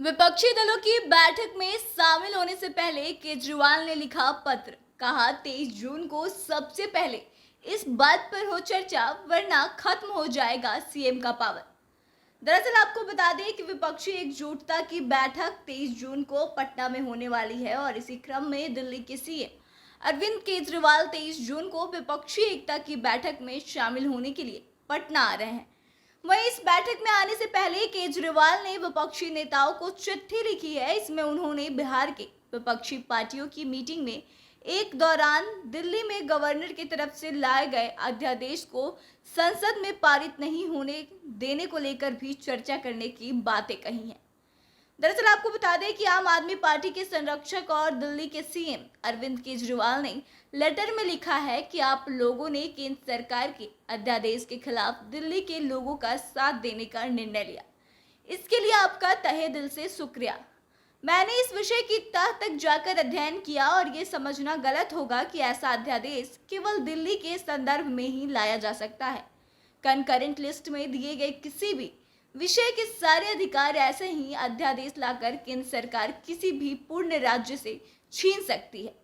विपक्षी दलों की बैठक में शामिल होने से पहले केजरीवाल ने लिखा पत्र। कहा 23 जून को सबसे पहले इस बात पर हो चर्चा, वरना खत्म हो जाएगा सीएम का पावर। दरअसल आपको बता दें कि विपक्षी एकजुटता की बैठक 23 जून को पटना में होने वाली है और इसी क्रम में दिल्ली के सीएम अरविंद केजरीवाल 23 जून को विपक्षी एकता की बैठक में शामिल होने के लिए पटना आ रहे हैं। वहीं इस बैठक में आने से पहले केजरीवाल ने विपक्षी नेताओं को चिट्ठी लिखी है। इसमें उन्होंने बिहार के विपक्षी पार्टियों की मीटिंग में एक दौरान दिल्ली में गवर्नर की तरफ से लाए गए अध्यादेश को संसद में पारित नहीं होने देने को लेकर भी चर्चा करने की बातें कही हैं। दरअसल आपको बता दें कि आम आदमी पार्टी के संरक्षक और दिल्ली के सीएम अरविंद केजरीवाल ने लेटर में लिखा है कि आप लोगों ने केंद्र सरकार के अध्यादेश के खिलाफ दिल्ली के लोगों का साथ देने का निर्णय लिया। इसके लिए आपका तहे दिल से शुक्रिया। मैंने इस विषय की तह तक जाकर अध्ययन किया और ये समझना गलत होगा कि ऐसा अध्यादेश केवल दिल्ली के संदर्भ में ही लाया जा सकता है। कंकरेंट लिस्ट में दिए गए किसी भी विषय के सारे अधिकार ऐसे ही अध्यादेश लाकर केंद्र सरकार किसी भी पूर्ण राज्य से छीन सकती है।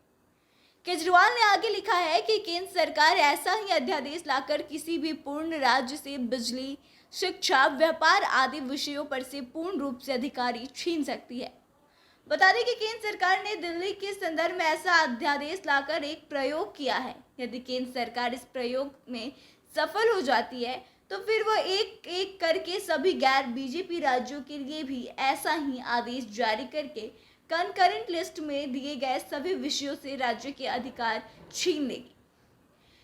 केजरीवाल ने आगे लिखा है कि केंद्र सरकार ऐसा ही अध्यादेश लाकर किसी भी पूर्ण राज्य से बिजली, शिक्षा, व्यापार आदि विषयों पर से पूर्ण रूप से अधिकारी छीन सकती है। बता दें कि केंद्र सरकार ने दिल्ली के संदर्भ में ऐसा अध्यादेश लाकर एक प्रयोग किया है। यदि केंद्र सरकार इस प्रयोग में सफल हो जाती है तो फिर वह एक एक करके सभी गैर बीजेपी राज्यों के लिए भी ऐसा ही आदेश जारी करके कंकरेंट लिस्ट में दिए गए सभी विषयों से राज्य के अधिकार छीन लेगी।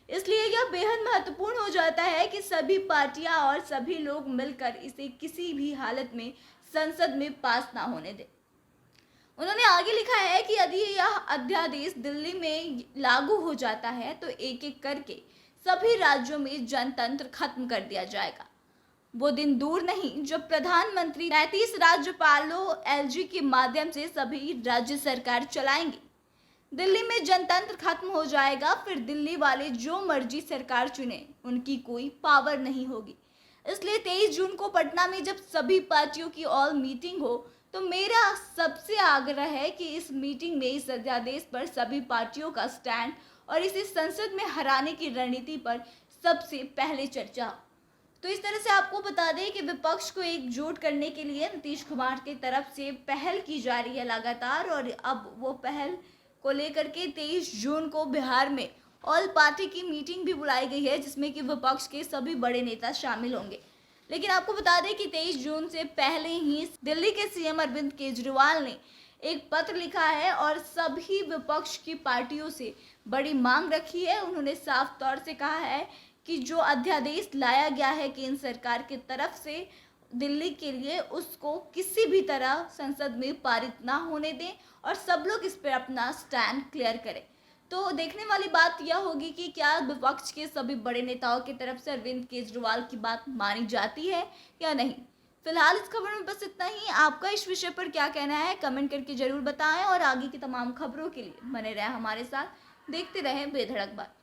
इसलिए यह बेहद महत्वपूर्ण हो जाता है कि सभी पार्टियां और सभी लोग मिलकर इसे किसी भी हालत में संसद में पास ना होने दें। उन्होंने आगे लिखा है कि यदि यह अध्यादेश दिल्ली में लागू हो जाता है तो एक एक करके सभी राज्यों में जनतंत्र खत्म कर दिया जाएगा। वो दिन दूर नहीं जब प्रधानमंत्री 33 राज्यपालों एलजी के माध्यम से सभी राज्य सरकार चलाएंगे। दिल्ली में जनतंत्र खत्म हो जाएगा। फिर दिल्ली वाले जो मर्जी सरकार चुने, उनकी कोई पावर नहीं होगी। इसलिए 23 जून को पटना में जब सभी पार्टियों की ऑल मीटिंग हो तो मेरा सबसे आग्रह है कि इस मीटिंग में इस अध्यादेश पर सभी पार्टियों का स्टैंड और इसे संसद में हराने की रणनीति पर सबसे पहले चर्चा हो। तो इस तरह से आपको बता दें कि विपक्ष को एकजुट करने के लिए नीतीश कुमार की तरफ से पहल की जा रही है लगातार, और अब वो पहल को लेकर के 23 जून को बिहार में ऑल पार्टी की मीटिंग भी बुलाई गई है, जिसमें कि विपक्ष के सभी बड़े नेता शामिल होंगे। लेकिन आपको बता दें कि 23 जून से पहले ही दिल्ली के सीएम अरविंद केजरीवाल ने एक पत्र लिखा है और सभी विपक्ष की पार्टियों से बड़ी मांग रखी है। उन्होंने साफ तौर से कहा है कि जो अध्यादेश लाया गया है केंद्र सरकार की तरफ से दिल्ली के लिए, उसको किसी भी तरह संसद में पारित ना होने दें और सब लोग इस पर अपना स्टैंड क्लियर करें। तो देखने वाली बात यह होगी कि क्या विपक्ष के सभी बड़े नेताओं की तरफ से अरविंद केजरीवाल की बात मानी जाती है या नहीं। फिलहाल इस खबर में बस इतना ही। आपका इस विषय पर क्या कहना है कमेंट करके जरूर बताएं और आगे की तमाम खबरों के लिए बने रहें हमारे साथ। देखते रहें बेधड़क बात।